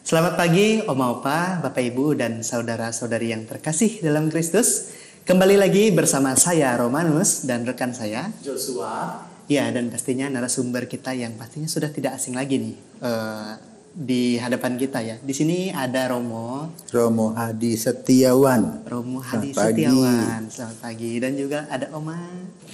Selamat pagi Oma Opa, Bapak Ibu dan saudara-saudari yang terkasih dalam Kristus. Kembali lagi bersama saya Romanus dan rekan saya Joshua. Ya, dan pastinya narasumber kita yang pastinya sudah tidak asing lagi nih di hadapan kita ya. Di sini ada Romo Hadi Setiawan. Selamat pagi. Dan juga ada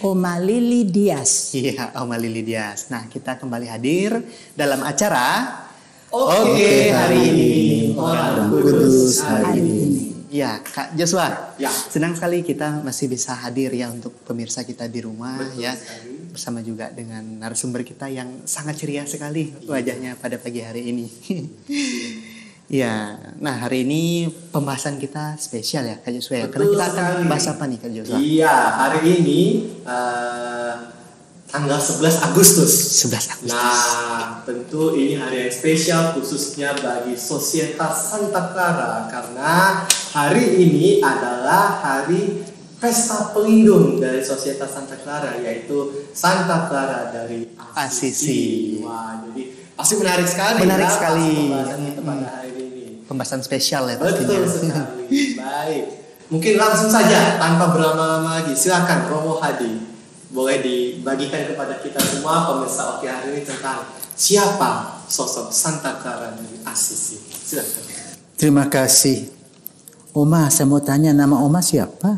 Oma Lili Dias. Iya, Oma Lili Dias. Nah, kita kembali hadir dalam acara Oke, hari ini Orang Kudus hari ini. Ya, Kak Joshua. Ya. Senang sekali kita masih bisa hadir ya untuk pemirsa kita di rumah. Betul ya. sekali. Bersama juga dengan narasumber kita yang sangat ceria sekali wajahnya pada pagi hari ini. Ya, nah hari ini pembahasan kita spesial ya Kak Joshua. Karena kita akan bahas apa nih Kak Joshua? Iya, hari ini tanggal 11 Agustus. 11 Agustus. Nah, tentu ini hari yang spesial khususnya bagi Sosietas Santa Clara karena hari ini adalah hari pesta pelindung dari Sosietas Santa Clara, yaitu Santa Clara dari Assisi. Wah, jadi pasti menarik sekali. Menarik sekali. Pembahasan kita pada hari ini. Pembahasan spesial ya pastinya. Betul sekali. Baik. Mungkin langsung saja tanpa berlama-lama lagi. Silakan Romo Hadi. Boleh dibagikan kepada kita semua pemirsa Oke hari ini tentang siapa sosok Santa Clara dari Assisi. Silakan. Terima kasih. Oma, saya mau tanya nama Oma siapa?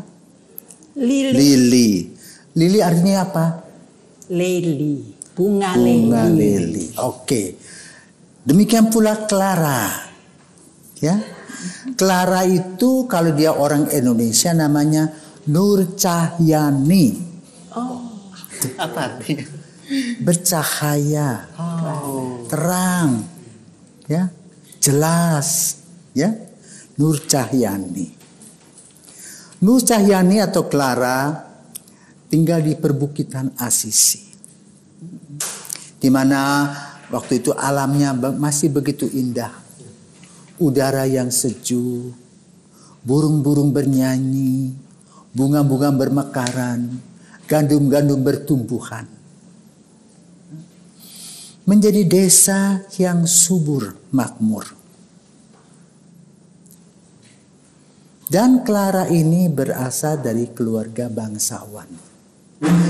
Lili. Lili artinya apa? Lili. Bunga Bunga lili. lili. Oke. Demikian pula Clara. Ya. Clara itu kalau dia orang Indonesia namanya Nur Cahyani. Oh, Apa artinya? Bercahaya. Terang. Ya. Jelas. Ya. Nur Cahyani. Nur Cahyani atau Clara tinggal di perbukitan Assisi. Di mana waktu itu alamnya masih begitu indah. Udara yang sejuk, burung-burung bernyanyi, bunga-bunga bermekaran, gandum-gandum bertumbuhan. Menjadi desa yang subur, makmur. Dan Clara ini berasal dari keluarga bangsawan.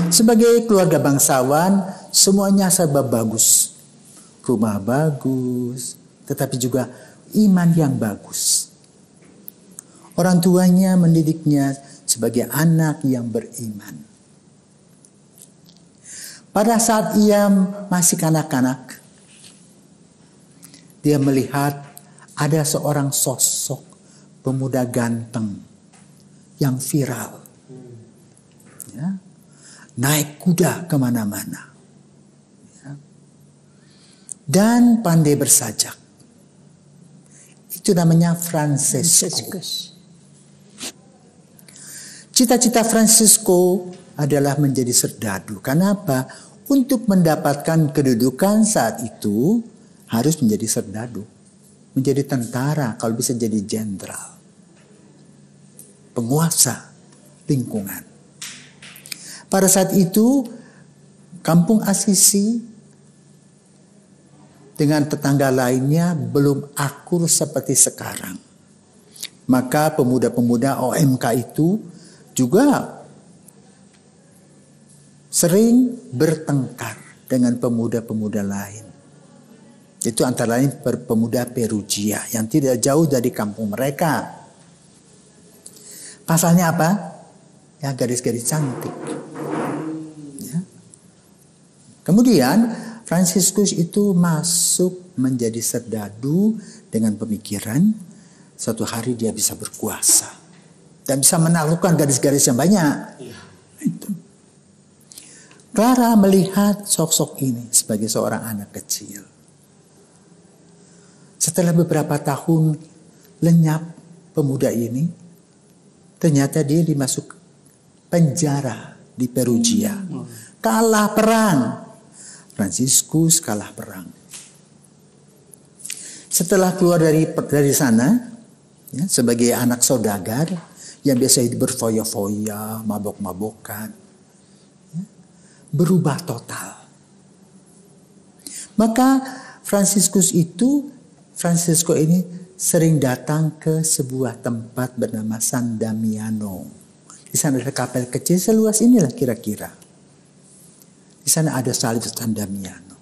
Sebagai keluarga bangsawan, semuanya serba bagus. Rumah bagus, tetapi juga iman yang bagus. Orang tuanya mendidiknya sebagai anak yang beriman. Pada saat ia masih kanak-kanak, dia melihat ada seorang sosok pemuda ganteng yang viral. Ya. Naik kuda kemana-mana. Ya. Dan pandai bersajak. Itu namanya Francesco. Cita-cita Francesco adalah menjadi serdadu. Kenapa? Untuk mendapatkan kedudukan saat itu harus menjadi serdadu. Menjadi tentara, kalau bisa jadi jenderal. Penguasa lingkungan. Pada saat itu, kampung Assisi dengan tetangga lainnya belum akur seperti sekarang. Maka pemuda-pemuda OMK itu juga sering bertengkar dengan pemuda-pemuda lain. Itu antara lain pemuda Perugia yang tidak jauh dari kampung mereka. Pasalnya apa? Ya, gadis-gadis cantik. Ya. Kemudian Fransiskus itu masuk menjadi serdadu dengan pemikiran suatu hari dia bisa berkuasa dan bisa menaklukkan gadis-gadis yang banyak. Iya. Itu. Clara melihat sosok ini sebagai seorang anak kecil. Setelah beberapa tahun lenyap pemuda ini, ternyata dia dimasuk penjara di Perugia. Kalah perang. Fransiskus kalah perang. Setelah keluar dari sana, ya, sebagai anak saudagar yang biasa berfoya-foya, mabok-mabokan, ya, berubah total. Maka Fransiskus itu Francesco ini sering datang ke sebuah tempat bernama San Damiano. Di sana ada kapel kecil seluas inilah kira-kira. Di sana ada salib San Damiano.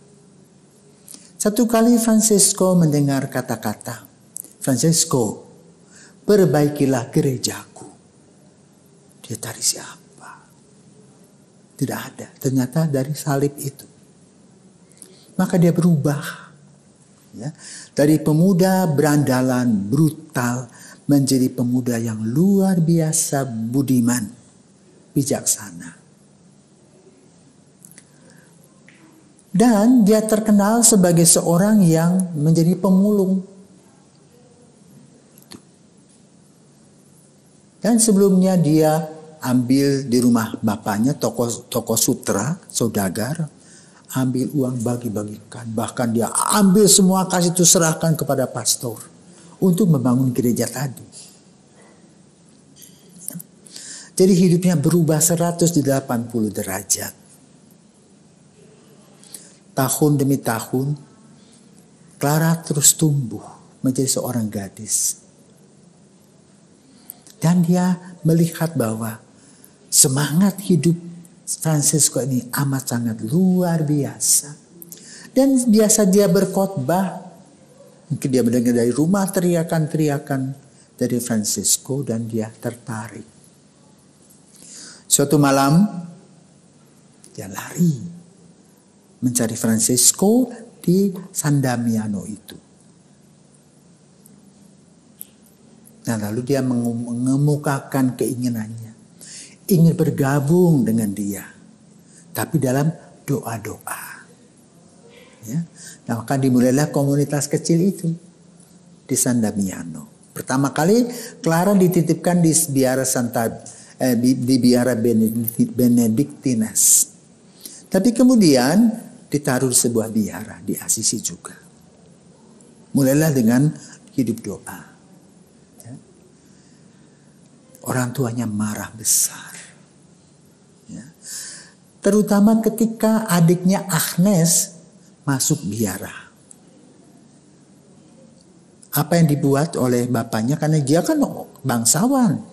Satu kali Francesco mendengar kata-kata, Francesco, perbaikilah gerejaku. Dia cari siapa? Tidak ada. Ternyata dari salib itu. Maka dia berubah. Ya, dari pemuda berandalan, brutal, menjadi pemuda yang luar biasa budiman, bijaksana. Dan dia terkenal sebagai seorang yang menjadi pemulung. Dan sebelumnya dia ambil di rumah bapaknya, toko sutra, saudagar, ambil uang bagi-bagikan. Bahkan dia ambil semua, kasih itu serahkan kepada pastor untuk membangun gereja tadi. Jadi hidupnya berubah 180 derajat. Tahun demi tahun, Clara terus tumbuh menjadi seorang gadis. Dan dia melihat bahwa semangat hidup Francesco ini amat sangat luar biasa. Dan biasa dia berkhotbah. Mungkin dia mendengar dari rumah teriakan-teriakan dari Francesco dan dia tertarik. Suatu malam dia lari mencari Francesco di San Damiano itu. Nah, lalu dia mengemukakan keinginannya. Ingin bergabung dengan dia. Tapi dalam doa-doa. Ya. Nah, maka dimulailah komunitas kecil itu. Di San Damiano. Pertama kali Clara dititipkan di biara di biara Benedictines. Tapi kemudian ditaruh di sebuah biara di Assisi juga. Mulailah dengan hidup doa. Ya. Orang tuanya marah besar. Terutama ketika adiknya Agnes masuk biara. Apa yang dibuat oleh bapaknya, karena dia kan bangsawan.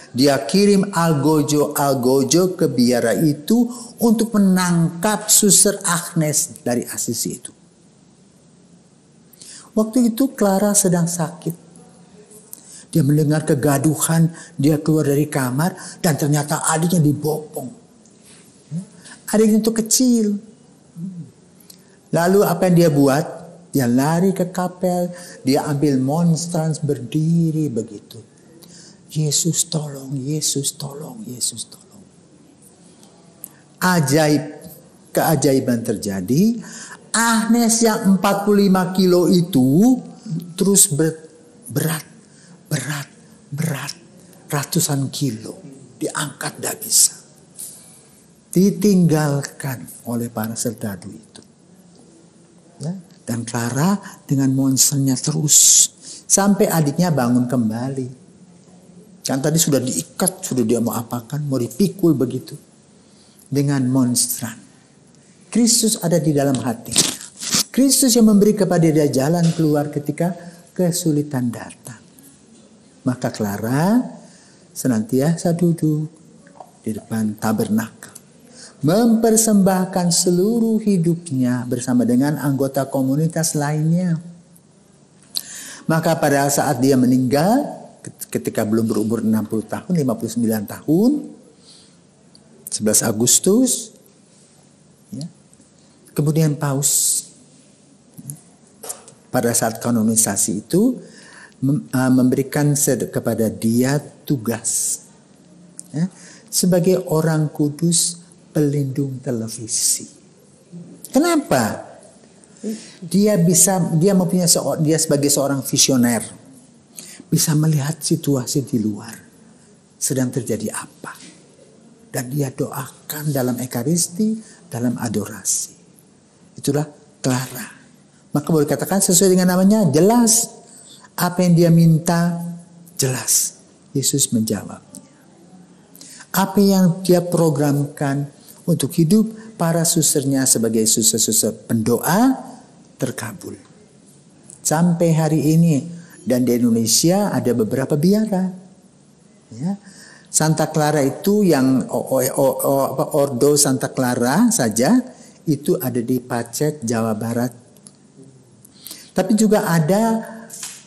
Dia kirim algojo ke biara itu untuk menangkap suster Agnes dari Assisi itu. Waktu itu Clara sedang sakit. Dia mendengar kegaduhan, dia keluar dari kamar dan ternyata adiknya dibopong. Adiknya itu kecil. Lalu apa yang dia buat? Dia lari ke kapel. Dia ambil monstrans berdiri begitu. Yesus tolong, Yesus tolong, Yesus tolong. Keajaiban terjadi. Agnes yang 45 kilo itu terus berat. Ratusan kilo. Diangkat tidak bisa. Ditinggalkan oleh para serdadu itu. Ya, dan Clara dengan monsternya terus. Sampai adiknya bangun kembali. Kan tadi sudah diikat, sudah dia mau apakan, mau dipikul begitu. Dengan monstran. Kristus ada di dalam hatinya. Kristus yang memberi kepada dia jalan keluar ketika kesulitan datang. Maka Clara senantiasa duduk di depan tabernakel. Mempersembahkan seluruh hidupnya bersama dengan anggota komunitas lainnya. Maka pada saat dia meninggal, ketika belum berumur 60 tahun, 59 tahun, 11 Agustus, ya, kemudian Paus, pada saat kanonisasi itu, memberikan kepada dia tugas, ya, sebagai orang kudus pelindung televisi. Kenapa? Dia sebagai seorang visioner, bisa melihat situasi di luar sedang terjadi apa, dan dia doakan dalam ekaristi, dalam adorasi. Itulah Clara. Maka boleh katakan sesuai dengan namanya, jelas apa yang dia minta, jelas Yesus menjawabnya. Apa yang dia programkan untuk hidup para susternya sebagai suster-suster pendoa terkabul. sampai hari ini. Dan di Indonesia ada beberapa biara. Ya. Santa Clara itu yang Ordo Santa Clara saja itu ada di Pacet, Jawa Barat. Tapi juga ada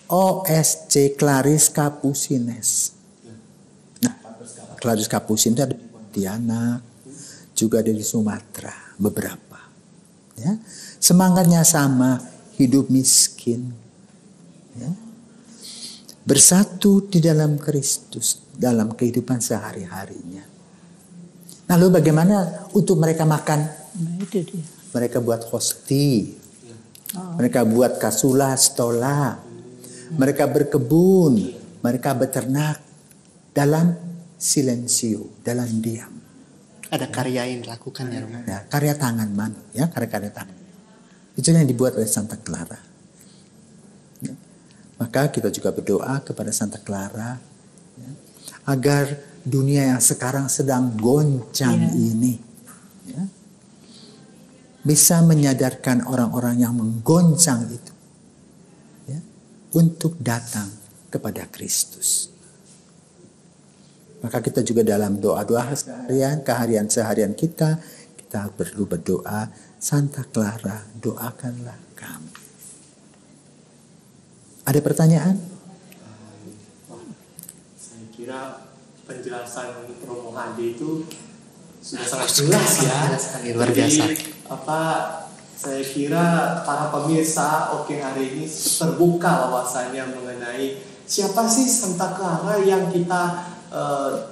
OSC Claris Capucines. Nah, Claris Capucines itu ada di Pontianak, juga ada di Sumatera, beberapa. Ya. Semangatnya sama, hidup miskin. Ya. Bersatu di dalam Kristus, dalam kehidupan sehari-harinya. Lalu bagaimana untuk mereka makan? Nah, itu dia. Mereka buat hosti. Mereka buat kasula, stola. Mereka berkebun. Mereka beternak. Dalam silensio, dalam diam. Ada karya yang dilakukan ya Romo. Ya, karya tangan ya, karya-karya tangan. Itu yang dibuat oleh Santa Clara. Ya. Maka kita juga berdoa kepada Santa Clara ya, agar dunia yang sekarang sedang goncang ini ya, bisa menyadarkan orang-orang yang menggoncang itu ya, untuk datang kepada Kristus. Maka kita juga dalam doa-doa keharian seharian kita perlu berdoa, Santa Clara, doakanlah kami. Ada pertanyaan? Saya kira penjelasan Romo Hadi itu sudah sangat jelas ya. Luar biasa. Jadi, saya kira para pemirsa Oke hari ini terbuka wawasannya mengenai siapa sih Santa Clara yang kita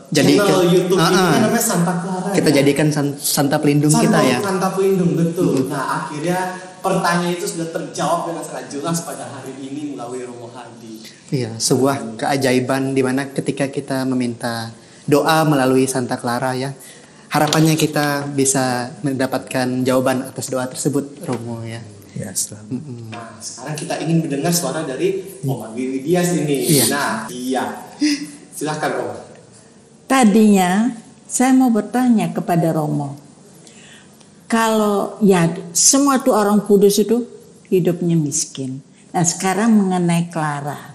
channel YouTube ini namanya Santa Clara. Kita jadikan Santa pelindung kita ya. Santa pelindung, betul. Nah, akhirnya pertanyaan itu sudah terjawab dengan sangat jelas pada hari ini melalui Romo Hadi. Iya, sebuah keajaiban di mana ketika kita meminta doa melalui Santa Clara ya, harapannya kita bisa mendapatkan jawaban atas doa tersebut, Romo ya. Ya, selamat. Nah, sekarang kita ingin mendengar suara dari Oma Lili Dias ini. Iya. Nah, iya. Silakan Om. Tadinya saya mau bertanya kepada Romo. Kalau ya semua tuh orang kudus itu hidupnya miskin. Nah sekarang mengenai Clara.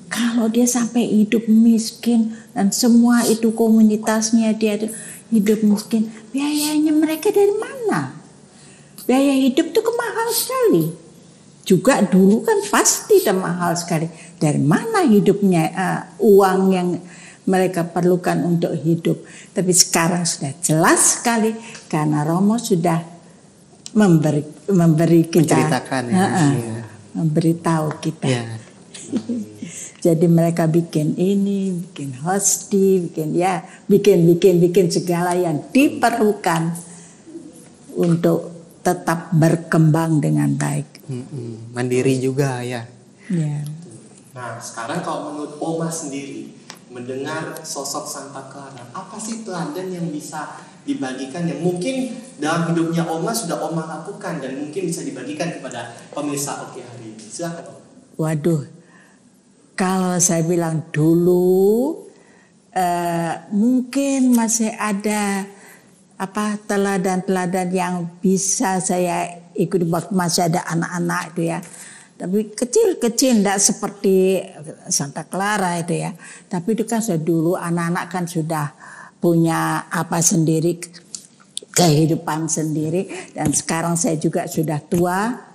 Kalau dia sampai hidup miskin dan semua itu komunitasnya dia hidup miskin. Biayanya mereka dari mana? Biaya hidup tuh mahal sekali. Juga dulu kan pasti mahal sekali. Dari mana hidupnya uang yang mereka perlukan untuk hidup. Tapi sekarang sudah jelas sekali karena Romo sudah memberi kita, menceritakan ya. memberitahu kita. Ya. Jadi mereka bikin ini, bikin hosti, bikin segala yang diperlukan untuk tetap berkembang dengan baik. Mandiri juga ya. Ya. Nah, sekarang kalau menurut Oma sendiri, mendengar sosok Santa Clara, apa sih teladan yang bisa dibagikan yang mungkin dalam hidupnya Oma sudah Oma lakukan dan mungkin bisa dibagikan kepada pemirsa Oke hari ini? Silakan Oma. Waduh, kalau saya bilang dulu mungkin masih ada teladan-teladan yang bisa saya ikuti waktu masih ada anak-anak itu ya. Tapi kecil-kecil tidak seperti Santa Clara itu ya. Tapi itu kan dulu anak-anak kan sudah punya apa sendiri, kehidupan sendiri. Dan sekarang saya juga sudah tua.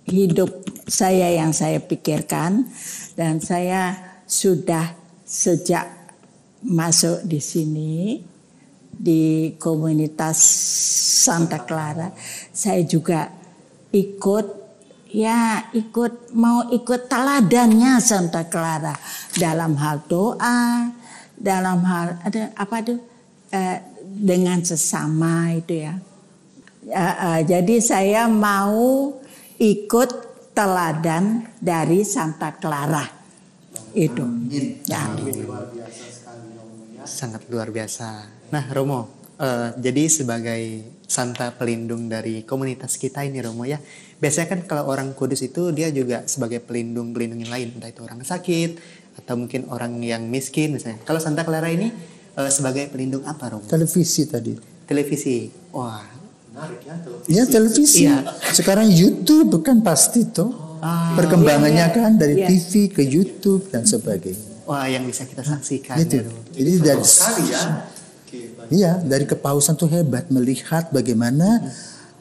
Hidup saya yang saya pikirkan. Dan saya sudah sejak masuk di sini, di komunitas Santa Clara, saya juga mau ikut teladannya Santa Clara dalam hal doa, dalam hal dengan sesama itu ya. Jadi saya mau ikut teladan dari Santa Clara itu. Ya. Luar biasa sekali Oma ya. Sangat luar biasa. Nah Romo, jadi sebagai Santa pelindung dari komunitas kita ini Romo ya. Biasanya kan kalau orang kudus itu dia juga sebagai pelindung yang lain. Entah itu orang sakit atau mungkin orang yang miskin misalnya. Kalau Santa Clara ini sebagai pelindung apa Romo? Televisi tadi. Televisi. Wah, Menarik ya televisi. Ya televisi. Iya. Sekarang YouTube kan pasti tuh. Perkembangannya kan dari Iya. TV ke YouTube dan sebagainya. Wah, yang bisa kita saksikan. Itu. ya. Jadi dari Sekali ya. Oke, baik. iya, dari kepausan tuh hebat melihat bagaimana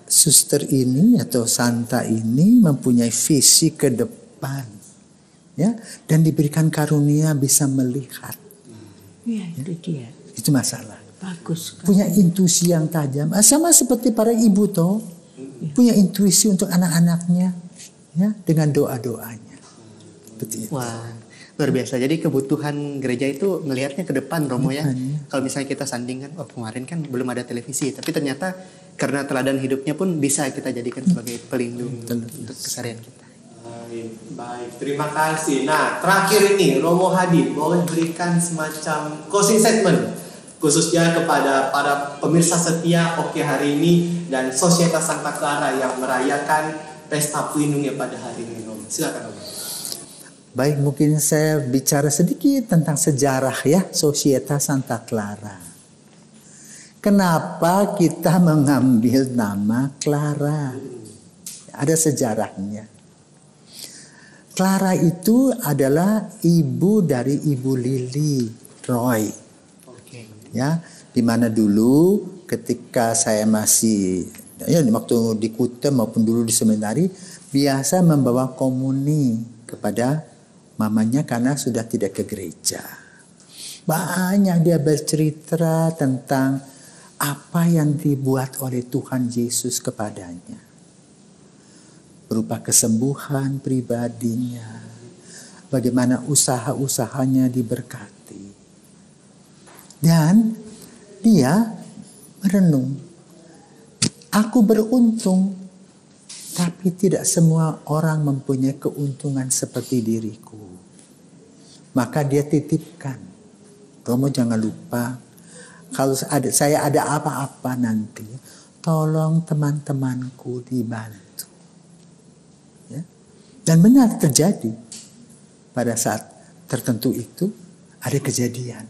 suster ini atau santa ini mempunyai visi ke depan. Ya, dan diberikan karunia bisa melihat. Iya, itu dia. Itu masalah. Bagus kan. Punya intuisi yang tajam. Sama seperti para ibu toh. Punya intuisi untuk anak-anaknya. Ya, dengan doa-doanya. Betul. Wah, luar biasa. Jadi kebutuhan gereja itu ngelihatnya ke depan, Romo ya. Kalau misalnya kita sandingkan, oh kemarin kan belum ada televisi, tapi ternyata karena teladan hidupnya pun bisa kita jadikan sebagai pelindung untuk keseharian kita. Baik, terima kasih. Nah, terakhir ini Romo Hadi boleh berikan semacam closing statement khususnya kepada para pemirsa setia Oke hari ini dan Sosietas Santa Clara yang merayakan Pesta Pelindungnya pada hari ini, Romo. Silakan, Romo. Baik, mungkin saya bicara sedikit tentang sejarah ya Sosietas Santa Clara. Kenapa kita mengambil nama Clara? Ada sejarahnya. Clara itu adalah ibu dari Ibu Lily Roy. Oke. Ya, di mana dulu ketika saya masih ya waktu di Kuta maupun dulu di seminari biasa membawa komuni kepada mamanya karena sudah tidak ke gereja. Banyak dia bercerita tentang apa yang dibuat oleh Tuhan Yesus kepadanya. Berupa kesembuhan pribadinya. Bagaimana usaha-usahanya diberkati. Dan dia merenung. Aku beruntung. Tapi tidak semua orang mempunyai keuntungan seperti diriku. Maka dia titipkan. Romo jangan lupa. Kalau saya ada apa-apa nanti. Tolong teman-temanku dibantu. Ya. Dan benar terjadi. Pada saat tertentu itu ada kejadian.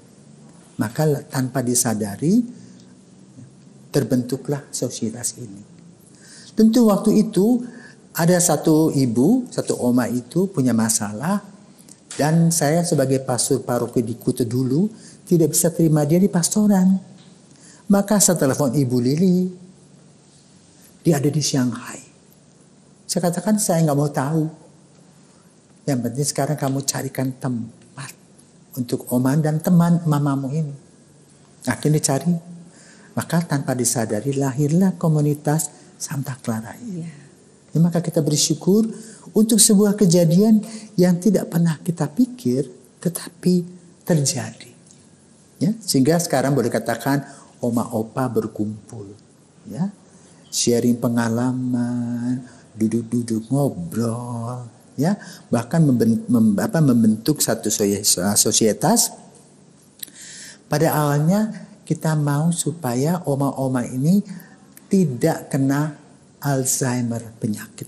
Maka tanpa disadari terbentuklah sosietas ini. Tentu waktu itu ada satu ibu, satu oma itu punya masalah. Dan saya sebagai pastor paroki di Kuta dulu tidak bisa terima dia di pastoran. Maka saya telepon Ibu Lili. Dia ada di Shanghai. Saya katakan saya nggak mau tahu. Yang penting sekarang kamu carikan tempat untuk oma dan teman mamamu ini. Akhirnya dicari. Maka tanpa disadari lahirlah komunitas Santa Clara ini. Ya, maka kita bersyukur untuk sebuah kejadian yang tidak pernah kita pikir tetapi terjadi. Ya, sehingga sekarang boleh katakan oma opa berkumpul. Ya, sharing pengalaman, duduk-duduk ngobrol. Ya, bahkan membentuk satu sosietas. Pada awalnya kita mau supaya oma-oma ini tidak kena Alzheimer, penyakit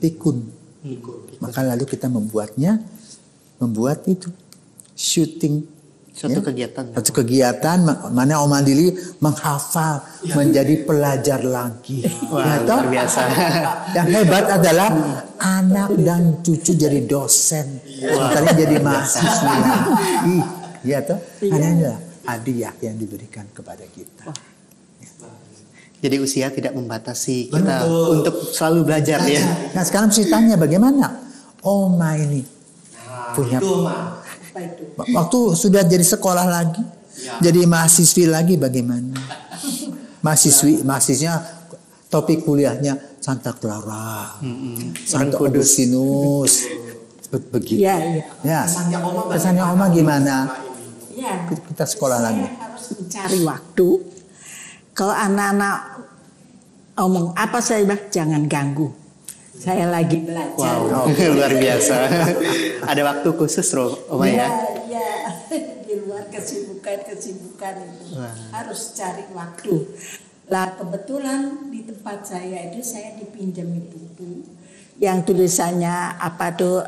pikun. Maka lalu kita membuat itu syuting. Satu kegiatan. Satu kegiatan mana Oma Lili menghafal menjadi pelajar lagi. Wah, luar biasa. Yang hebat adalah anak dan cucu jadi dosen. Sementara jadi mahasiswa. Iya toh? Adalah hadiah yang diberikan kepada kita. Jadi usia tidak membatasi kita untuk selalu belajar ya. Nah sekarang ceritanya bagaimana? Oma ini punya waktu sudah jadi sekolah lagi, jadi mahasiswi lagi bagaimana? Mahasisnya topik kuliahnya Santa Clara, Santo Agustinus, begitu. Ya. Kesannya Oma gimana? Ya, Kita sekolah lagi. harus mencari waktu. Kalau anak-anak omong apa saya bilang jangan ganggu. Saya lagi belajar. Wow, luar biasa. Ada waktu khusus Oma ya? Ya, di luar kesibukan itu harus cari waktu. Lah kebetulan di tempat saya itu saya dipinjami buku yang tulisannya apa tuh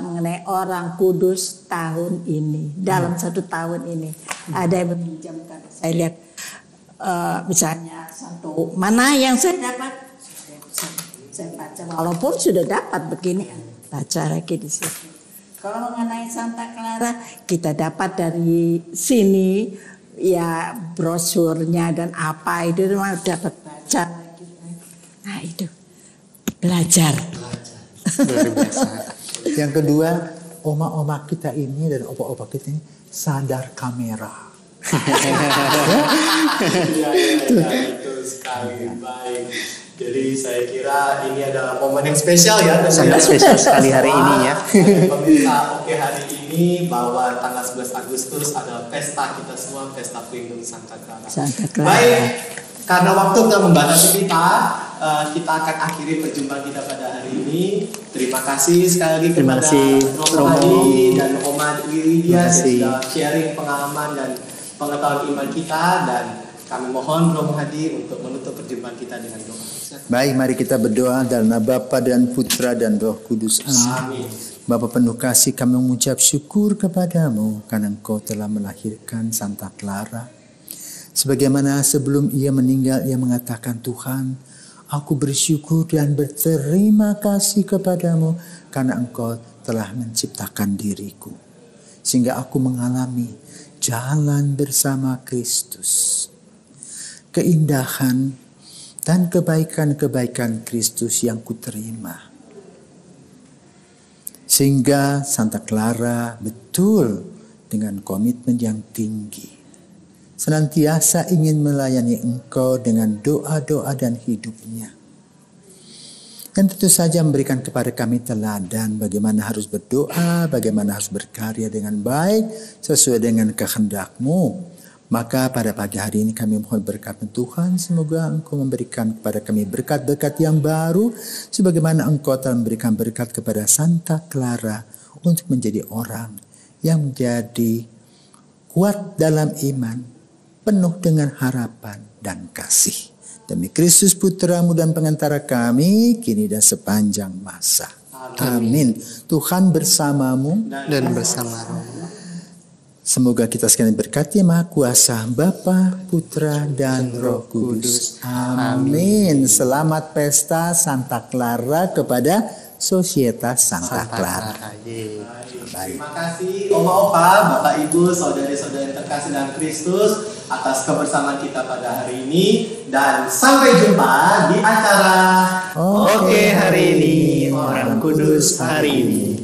mengenai orang kudus tahun ini dalam 1 tahun ini ada yang meminjamkan. Saya lihat misalnya satu mana yang saya dapat, saya baca walaupun sudah dapat begini, baca lagi di situ. Kalau mengenai Santa Clara kita dapat dari sini ya brosurnya dan apa itu dapat baca lagi. Nah itu belajar. Luar biasa. Yang kedua, oma-oma kita ini dan opa-opa kita ini sadar kamera. Ya, itu sekali baik. Jadi saya kira ini adalah momen yang spesial ya. Sangat spesial sekali hari ini ya. Pemirsa Oke hari ini bahwa tanggal 11 Agustus adalah pesta kita semua, pesta pelindung Santa Clara. Santa Clara. Baik, karena waktu telah membatasi kita, kita akan akhiri perjumpaan kita pada hari ini. Terima kasih sekali lagi Terima kepada kasih, Romo Romo. Hadi dan Oma Lydia yang kasih. sudah sharing pengalaman dan pengetahuan iman kita, dan kami mohon Romo Hadi untuk menutup perjumpaan kita dengan doa. Baik, mari kita berdoa dalam nama Bapa dan Putra dan Roh Kudus. Amin. Amin. Bapa penuh kasih, kami mengucap syukur kepadamu karena Engkau telah melahirkan Santa Clara. Sebagaimana sebelum ia meninggal, ia mengatakan, Tuhan, aku bersyukur dan berterima kasih kepadamu karena Engkau telah menciptakan diriku. Sehingga aku mengalami jalan bersama Kristus. Keindahan dan kebaikan-kebaikan Kristus yang kuterima. Sehingga Santa Clara betul dengan komitmen yang tinggi. Senantiasa ingin melayani Engkau dengan doa-doa dan hidupnya. Dan tentu saja memberikan kepada kami teladan bagaimana harus berdoa, bagaimana harus berkarya dengan baik sesuai dengan kehendak-Mu. Maka pada pagi hari ini kami mohon berkat Tuhan, semoga Engkau memberikan kepada kami berkat-berkat yang baru, sebagaimana Engkau telah memberikan berkat kepada Santa Clara untuk menjadi orang yang menjadi kuat dalam iman, penuh dengan harapan dan kasih. Demi Kristus Putra-Mu dan pengantara kami, kini dan sepanjang masa. Amin. Tuhan bersamamu Dan bersama Romo. Semoga kita sekalian berkati Maha Kuasa, Bapa, Putra, dan Roh Kudus. Amin. Selamat pesta Santa Clara kepada Sosietas Santa Clara. Terima kasih Oma-Opa, Bapak Ibu, Saudari-saudari terkasih dalam Kristus atas kebersamaan kita pada hari ini, dan sampai jumpa di acara Oke, Hari ini, Orang Kudus hari ini.